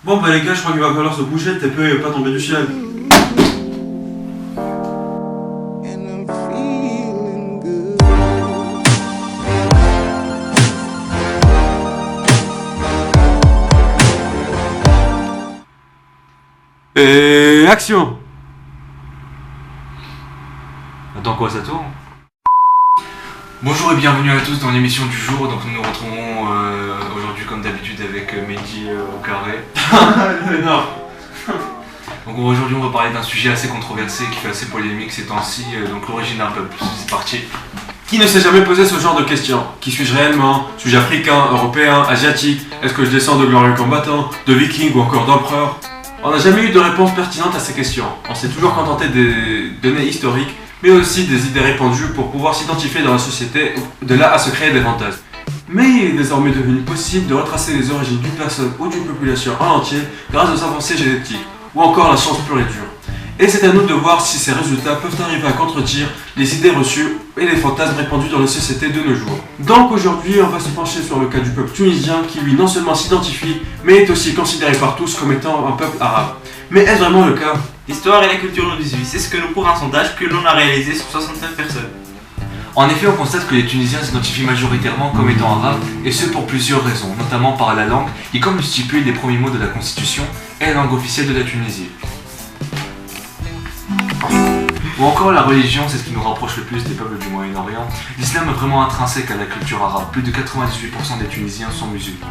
Bon bah les gars, je crois qu'il va falloir se bouger, le TPE est pas tombé du ciel. Et action! Attends quoi, ça tourne? Bonjour et bienvenue à tous dans l'émission du jour. Donc nous nous retrouvons aujourd'hui comme d'habitude avec Mehdi au carré. Non. Donc aujourd'hui on va parler d'un sujet assez controversé qui fait assez polémique ces temps-ci, donc l'origine d'un peuple. C'est parti. Qui ne s'est jamais posé ce genre de questions? Qui suis-je réellement? Suis-je africain, européen, asiatique? Est-ce que je descends de glorieux combattants, de vikings ou encore d'empereurs? On n'a jamais eu de réponse pertinente à ces questions. On s'est toujours contenté des données historiques, mais aussi des idées répandues pour pouvoir s'identifier dans la société, de là à se créer des fantasmes. Mais il est désormais devenu possible de retracer les origines d'une personne ou d'une population en entier grâce aux avancées génétiques, ou encore la science pure et dure. Et c'est à nous de voir si ces résultats peuvent arriver à contredire les idées reçues et les fantasmes répandus dans les sociétés de nos jours. Donc aujourd'hui, on va se pencher sur le cas du peuple tunisien qui lui non seulement s'identifie, mais est aussi considéré par tous comme étant un peuple arabe. Mais est-ce vraiment le cas? L'histoire et la culture nous disent oui, c'est ce que nous prouve un sondage que l'on a réalisé sur 69 personnes. En effet, on constate que les Tunisiens s'identifient majoritairement comme étant arabes, et ce pour plusieurs raisons, notamment par la langue, qui comme le stipule les premiers mots de la Constitution, est la langue officielle de la Tunisie. Ou encore la religion, c'est ce qui nous rapproche le plus des peuples du Moyen-Orient. L'islam est vraiment intrinsèque à la culture arabe, plus de 98% des Tunisiens sont musulmans.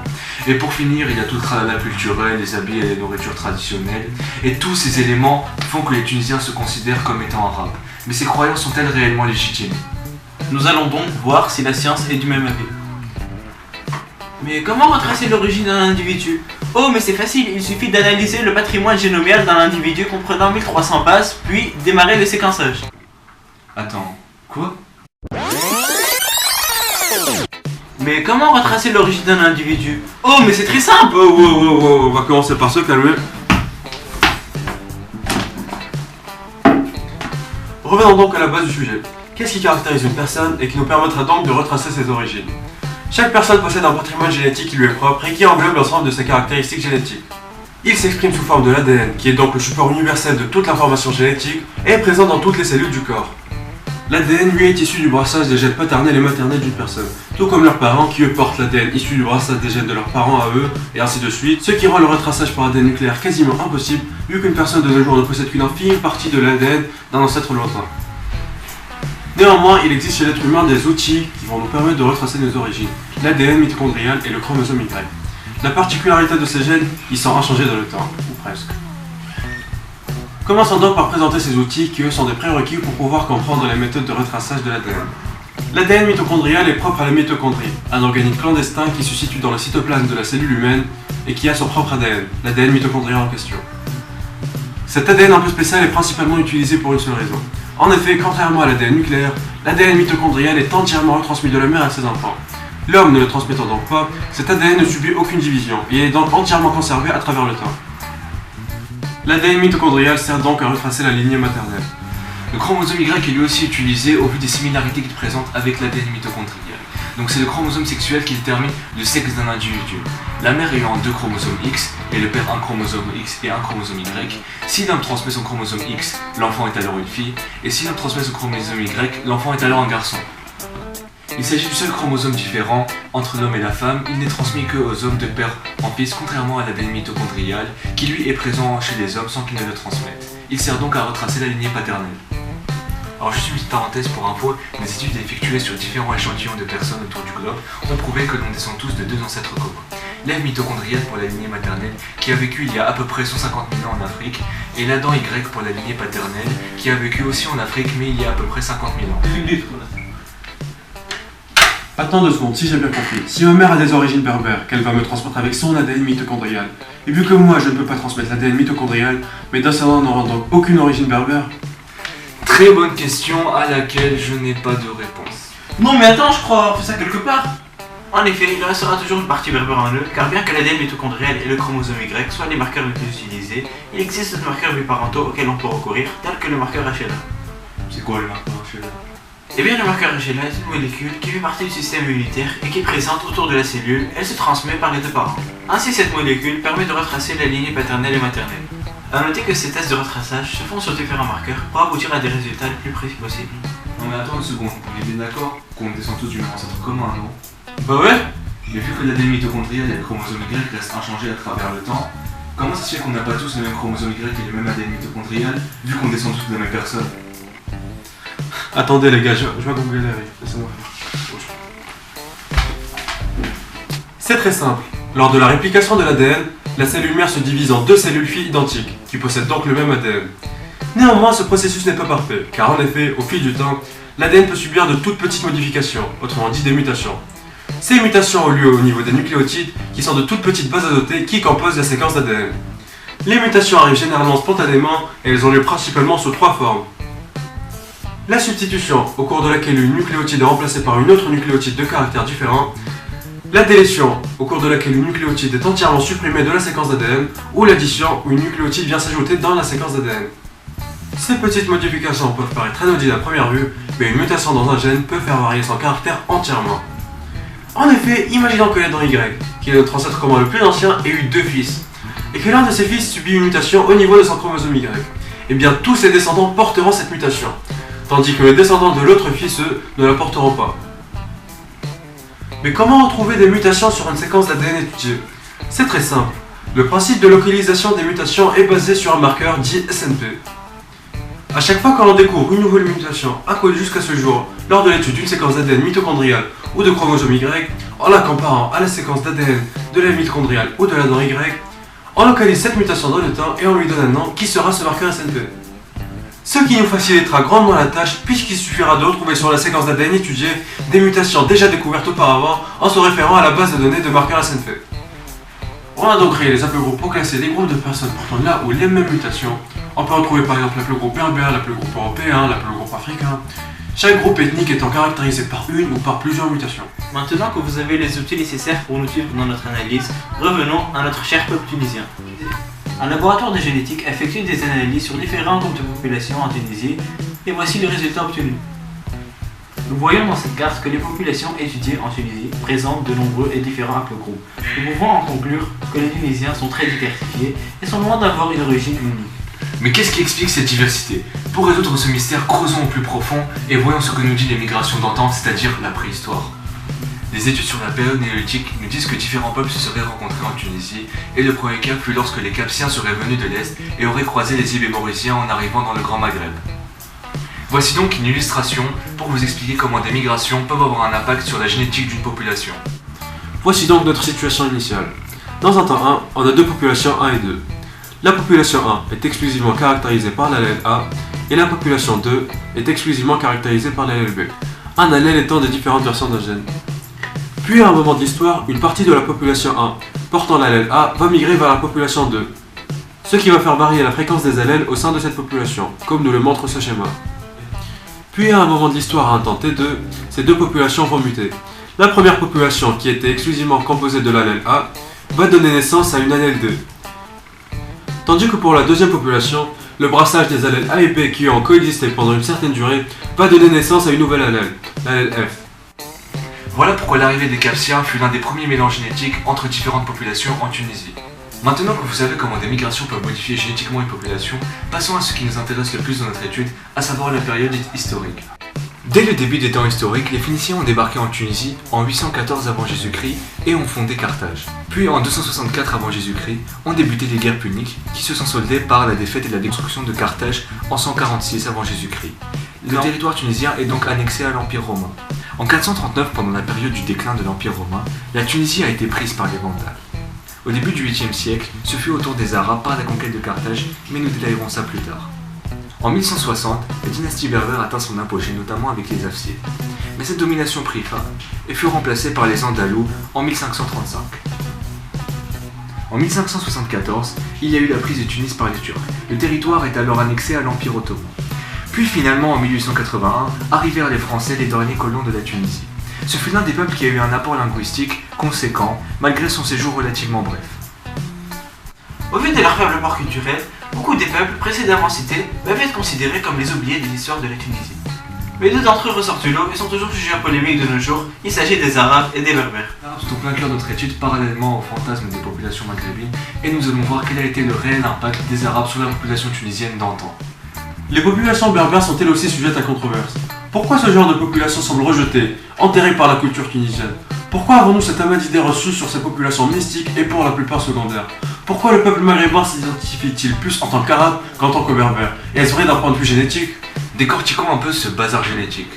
Et pour finir, il y a tout le tralala culturel, les habits et les nourritures traditionnelles, et tous ces éléments font que les Tunisiens se considèrent comme étant arabes. Mais ces croyances sont-elles réellement légitimes? Nous allons donc voir si la science est du même avis. Mais comment retracer l'origine d'un individu? Oh, mais c'est facile, il suffit d'analyser le patrimoine génomial d'un individu comprenant 1300 bases, puis démarrer le séquençage. Attends, quoi? Mais comment retracer l'origine d'un individu? Oh, mais c'est très simple! On va commencer par se calmer. Revenons donc à la base du sujet. Qu'est-ce qui caractérise une personne et qui nous permettra donc de retracer ses origines? Chaque personne possède un patrimoine génétique qui lui est propre et qui englobe l'ensemble de ses caractéristiques génétiques. Il s'exprime sous forme de l'ADN, qui est donc le support universel de toute l'information génétique et est présent dans toutes les cellules du corps. L'ADN lui est issu du brassage des gènes paternels et maternels d'une personne, tout comme leurs parents qui eux portent l'ADN issu du brassage des gènes de leurs parents à eux, et ainsi de suite, ce qui rend le retraçage par ADN nucléaire quasiment impossible, vu qu'une personne de nos jours ne possède qu'une infime partie de l'ADN d'un ancêtre lointain. Néanmoins, il existe chez l'être humain des outils qui vont nous permettre de retracer nos origines, l'ADN mitochondrial et le chromosome Y. La particularité de ces gènes, ils sont inchangés dans le temps, ou presque. Commençons donc par présenter ces outils qui eux sont des prérequis pour pouvoir comprendre les méthodes de retraçage de l'ADN. L'ADN mitochondrial est propre à la mitochondrie, un organite clandestin qui se situe dans le cytoplasme de la cellule humaine et qui a son propre ADN, l'ADN mitochondrial en question. Cet ADN un peu spécial est principalement utilisé pour une seule raison. En effet, contrairement à l'ADN nucléaire, l'ADN mitochondrial est entièrement retransmis de la mère à ses enfants. L'homme ne le transmettant donc pas, cet ADN ne subit aucune division et est donc entièrement conservé à travers le temps. L'ADN mitochondrial sert donc à retracer la lignée maternelle. Le chromosome Y est lui aussi utilisé au vu des similarités qu'il présente avec l'ADN mitochondrial. Donc c'est le chromosome sexuel qui détermine le sexe d'un individu. La mère ayant deux chromosomes X et le père un chromosome X et un chromosome Y, si l'homme transmet son chromosome X, l'enfant est alors une fille, et si l'homme transmet son chromosome Y, l'enfant est alors un garçon. Il s'agit du seul chromosome différent entre l'homme et la femme, il n'est transmis que aux hommes de père en fils, contrairement à l'ADN mitochondrial, qui lui est présent chez les hommes sans qu'ils ne le transmettent. Il sert donc à retracer la lignée paternelle. Alors juste une petite parenthèse pour info, des études effectuées sur différents échantillons de personnes autour du globe ont prouvé que l'on descend tous de deux ancêtres communs. L'Ève mitochondriale pour la lignée maternelle, qui a vécu il y a à peu près 150 000 ans en Afrique, et l'Adam Y pour la lignée paternelle, qui a vécu aussi en Afrique mais il y a à peu près 50 000 ans. Attends 2 secondes, si j'ai bien compris. Si ma mère a des origines berbères, qu'elle va me transmettre avec son ADN mitochondrial, et vu que moi je ne peux pas transmettre l'ADN mitochondrial, mes descendants n'auront donc aucune origine berbère? Très bonne question à laquelle je n'ai pas de réponse. Non mais attends, je crois avoir fait ça quelque part. En effet, il restera toujours une partie berbère en eux, car bien que l'ADN mitochondrial et le chromosome Y soient les marqueurs les plus utilisés, il existe des marqueurs biparentaux auxquels on peut recourir, tels que le marqueur HLA. C'est quoi le marqueur HLA? Eh bien, le marqueur HLA est une molécule qui fait partie du système immunitaire et qui est présente autour de la cellule. Elle se transmet par les deux parents. Ainsi, cette molécule permet de retracer la lignée paternelle et maternelle. A noter que ces tests de retraçage se font sur différents marqueurs pour aboutir à des résultats les plus précis possibles. Non mais attends une seconde, on est bien d'accord qu'on descend tous du même ancêtre commun, non? Bah ouais. Mais vu que l'ADN mitochondrial et le chromosome Y restent inchangés à travers le temps, comment ça se fait qu'on n'a pas tous le même chromosome Y et le même ADN mitochondrial, vu qu'on descend tous de la même personne? Attendez les gars, je vais googler, laissez-moi faire. C'est très simple. Lors de la réplication de l'ADN, la cellule mère se divise en deux cellules filles identiques, qui possèdent donc le même ADN. Néanmoins, ce processus n'est pas parfait, car en effet, au fil du temps, l'ADN peut subir de toutes petites modifications, autrement dit des mutations. Ces mutations ont lieu au niveau des nucléotides, qui sont de toutes petites bases azotées qui composent la séquence d'ADN. Les mutations arrivent généralement spontanément, et elles ont lieu principalement sous trois formes. La substitution, au cours de laquelle une nucléotide est remplacée par une autre nucléotide de caractère différent. La délétion, au cours de laquelle une nucléotide est entièrement supprimée de la séquence d'ADN, ou l'addition, où une nucléotide vient s'ajouter dans la séquence d'ADN. Ces petites modifications peuvent paraître anodines à première vue, mais une mutation dans un gène peut faire varier son caractère entièrement. En effet, imaginons que l'Adam Y, qui est notre ancêtre commun le plus ancien, ait eu deux fils, et que l'un de ses fils subit une mutation au niveau de son chromosome Y. Et bien tous ses descendants porteront cette mutation, tandis que les descendants de l'autre fils, eux, ne la porteront pas. Mais comment retrouver des mutations sur une séquence d'ADN étudiée? C'est très simple. Le principe de localisation des mutations est basé sur un marqueur dit SNP. A chaque fois que l'on découvre une nouvelle mutation inconnue jusqu'à ce jour lors de l'étude d'une séquence d'ADN mitochondriale ou de chromosome Y, en la comparant à la séquence d'ADN de la mitochondriale ou de l'ADN Y, on localise cette mutation dans le temps et on lui donne un nom qui sera ce marqueur SNP. Ce qui nous facilitera grandement la tâche puisqu'il suffira de retrouver sur la séquence d'ADN étudiée des mutations déjà découvertes auparavant en se référant à la base de données de marqueurs SNP. On a donc créé les haplogroupes pour classer les groupes de personnes portant là ou les mêmes mutations. On peut retrouver par exemple l'aplogroupe berbère, l'aplogroupe européen, l'aplogroupe africain. Chaque groupe ethnique étant caractérisé par une ou par plusieurs mutations. Maintenant que vous avez les outils nécessaires pour nous suivre dans notre analyse, revenons à notre cher peuple tunisien. Un laboratoire de génétique effectue des analyses sur différents groupes de population en Tunisie et voici les résultats obtenus. Nous voyons dans cette carte que les populations étudiées en Tunisie présentent de nombreux et différents haplogroupes. Nous pouvons en conclure que les Tunisiens sont très diversifiés et sont loin d'avoir une origine unique. Mais qu'est-ce qui explique cette diversité? Pour résoudre ce mystère, creusons au plus profond et voyons ce que nous dit les migrations d'antan, c'est-à-dire la préhistoire. Les études sur la période néolithique nous disent que différents peuples se seraient rencontrés en Tunisie, et le premier cas fut lorsque les Capsiens seraient venus de l'Est et auraient croisé les Ibéro-Mauriciens en arrivant dans le Grand Maghreb. Voici donc une illustration pour vous expliquer comment des migrations peuvent avoir un impact sur la génétique d'une population. Voici donc notre situation initiale. Dans un temps 1, on a deux populations 1 et 2. La population 1 est exclusivement caractérisée par l'allèle A et la population 2 est exclusivement caractérisée par l'allèle B, un allèle étant des différentes versions d'un gène. Puis à un moment de l'histoire, une partie de la population 1 portant l'allèle A va migrer vers la population 2, ce qui va faire varier la fréquence des allèles au sein de cette population, comme nous le montre ce schéma. Puis à un moment de l'histoire à un temps T2, ces deux populations vont muter. La première population, qui était exclusivement composée de l'allèle A, va donner naissance à une allèle 2. Tandis que pour la deuxième population, le brassage des allèles A et B qui ont coexisté pendant une certaine durée va donner naissance à une nouvelle allèle, l'allèle F. Voilà pourquoi l'arrivée des Capsiens fut l'un des premiers mélanges génétiques entre différentes populations en Tunisie. Maintenant que vous savez comment des migrations peuvent modifier génétiquement une population, passons à ce qui nous intéresse le plus dans notre étude, à savoir la période historique. Dès le début des temps historiques, les Phéniciens ont débarqué en Tunisie en 814 avant Jésus-Christ et ont fondé Carthage. Puis en 264 avant Jésus-Christ, ont débuté les guerres puniques qui se sont soldées par la défaite et la destruction de Carthage en 146 avant Jésus-Christ. Le territoire tunisien est donc annexé à l'Empire romain. En 439, pendant la période du déclin de l'Empire romain, la Tunisie a été prise par les Vandales. Au début du 8e siècle, ce fut au tour des Arabes par la conquête de Carthage, mais nous détaillerons ça plus tard. En 1160, la dynastie berbère atteint son apogée, notamment avec les Hafsides. Mais cette domination prit fin et fut remplacée par les Andalous en 1535. En 1574, il y a eu la prise de Tunis par les Turcs. Le territoire est alors annexé à l'Empire ottoman. Puis finalement, en 1881, arrivèrent les Français, les derniers colons de la Tunisie. Ce fut l'un des peuples qui a eu un apport linguistique conséquent, malgré son séjour relativement bref. Au vu de leur faible apport culturel, beaucoup des peuples précédemment cités peuvent être considérés comme les oubliés de l'histoire de la Tunisie. Mais deux d'entre eux ressortent du lot et sont toujours sujets à polémique de nos jours. Il s'agit des Arabes et des Berbères. Les Arabes sont en plein cœur de notre étude parallèlement au fantasme des populations maghrébines et nous allons voir quel a été le réel impact des Arabes sur la population tunisienne d'antan. Les populations berbères sont-elles aussi sujettes à controverse? Pourquoi ce genre de population semble rejetée, enterrée par la culture tunisienne? Pourquoi avons-nous cet amas d'idées reçues sur ces populations mystiques et pour la plupart secondaires? Pourquoi le peuple maghrébin s'identifie-t-il plus en tant qu'arabe qu'en tant que berbère? Et est-ce vrai d'un point de vue génétique? Décortiquons un peu ce bazar génétique.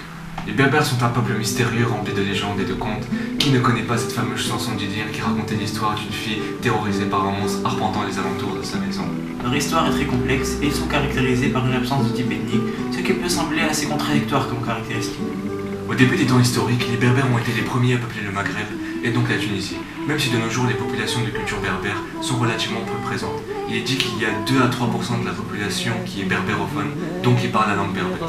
Les Berbères sont un peuple mystérieux rempli de légendes et de contes. Qui ne connaît pas cette fameuse chanson d'Idir qui racontait l'histoire d'une fille terrorisée par un monstre arpentant les alentours de sa maison? Leur histoire est très complexe et ils sont caractérisés par une absence de type ethnique, ce qui peut sembler assez contradictoire comme caractéristique. Au début des temps historiques, les Berbères ont été les premiers à peupler le Maghreb et donc la Tunisie, même si de nos jours les populations de culture berbère sont relativement peu présentes. Il est dit qu'il y a 2 à 3% de la population qui est berbérophone, donc qui parle la langue berbère.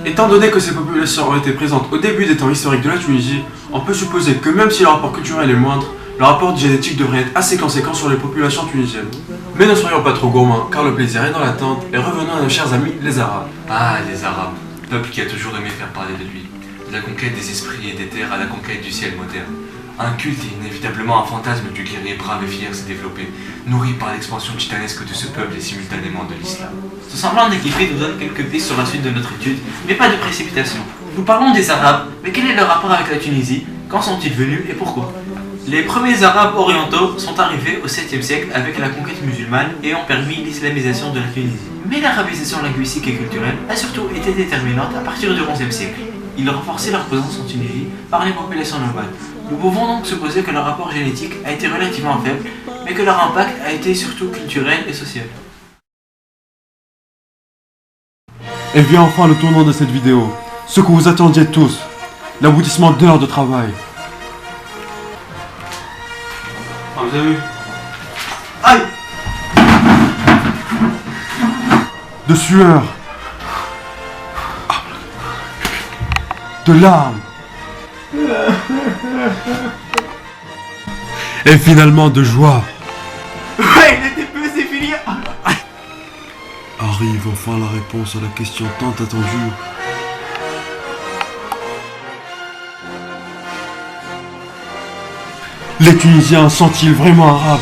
Étant donné que ces populations ont été présentes au début des temps historiques de la Tunisie, on peut supposer que même si le rapport culturel est moindre, le rapport génétique devrait être assez conséquent sur les populations tunisiennes. Mais ne soyons pas trop gourmands, car le plaisir est dans l'attente, et revenons à nos chers amis les Arabes. Ah, les Arabes, peuple qui a toujours aimé faire parler de lui. De la conquête des esprits et des terres à la conquête du ciel moderne. Un culte et inévitablement un fantasme du guerrier brave et fier s'est développé, nourri par l'expansion titanesque de ce peuple et simultanément de l'islam. Ce semblant d'équipé nous donne quelques pistes sur la suite de notre étude, mais pas de précipitation. Nous parlons des Arabes, mais quel est leur rapport avec la Tunisie? Quand sont-ils venus et pourquoi? Les premiers Arabes orientaux sont arrivés au 7e siècle avec la conquête musulmane et ont permis l'islamisation de la Tunisie. Mais l'arabisation linguistique et culturelle a surtout été déterminante à partir du 11e siècle. Ils renforçaient leur présence en Tunisie par les populations nomades. Nous pouvons donc supposer que leur rapport génétique a été relativement faible, mais que leur impact a été surtout culturel et social. Et vient enfin le tournant de cette vidéo, ce que vous attendiez tous, l'aboutissement d'heures de travail. Ah, vous avez vu? Aïe! De sueur, de larmes, et finalement de joie. Ouais, il était peu, c'est fini! Arrive enfin la réponse à la question tant attendue. Les Tunisiens sont-ils vraiment arabes?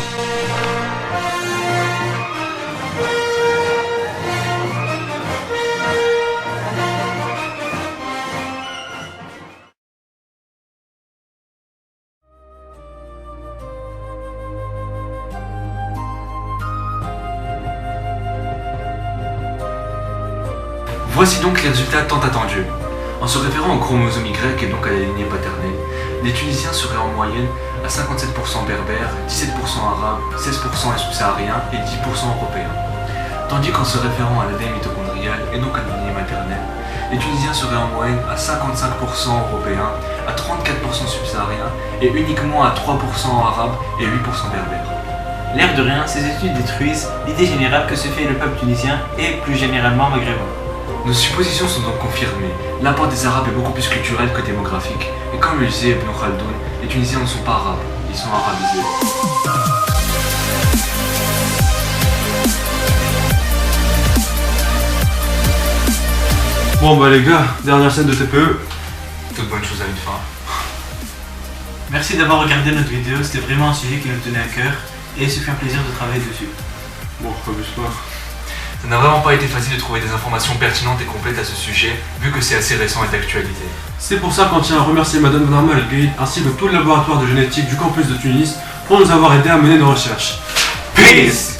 Voici donc les résultats tant attendus. En se référant au chromosome Y et donc à la lignée paternelle, les Tunisiens seraient en moyenne à 57% berbères, 17% arabes, 16% subsahariens et 10% européens. Tandis qu'en se référant à l'ADN mitochondrial et donc à la lignée maternelle, les Tunisiens seraient en moyenne à 55% européens, à 34% subsahariens et uniquement à 3% arabes et 8% berbères. L'air de rien, ces études détruisent l'idée générale que se fait le peuple tunisien et plus généralement maghrébin. Nos suppositions sont donc confirmées. L'apport des Arabes est beaucoup plus culturel que démographique. Et comme le disait Ibn Khaldoun, les Tunisiens ne sont pas arabes, ils sont arabisés. Bon bah les gars, dernière scène de TPE. Toute bonne chose a une fin. Merci d'avoir regardé notre vidéo, c'était vraiment un sujet qui nous tenait à cœur et ce fut un plaisir de travailler dessus. Bon, abuse pas. Ça n'a vraiment pas été facile de trouver des informations pertinentes et complètes à ce sujet, vu que c'est assez récent et d'actualité. C'est pour ça qu'on tient à remercier Madame Benarma El-Gaïd ainsi que tout le laboratoire de génétique du campus de Tunis pour nous avoir aidé à mener nos recherches. Peace!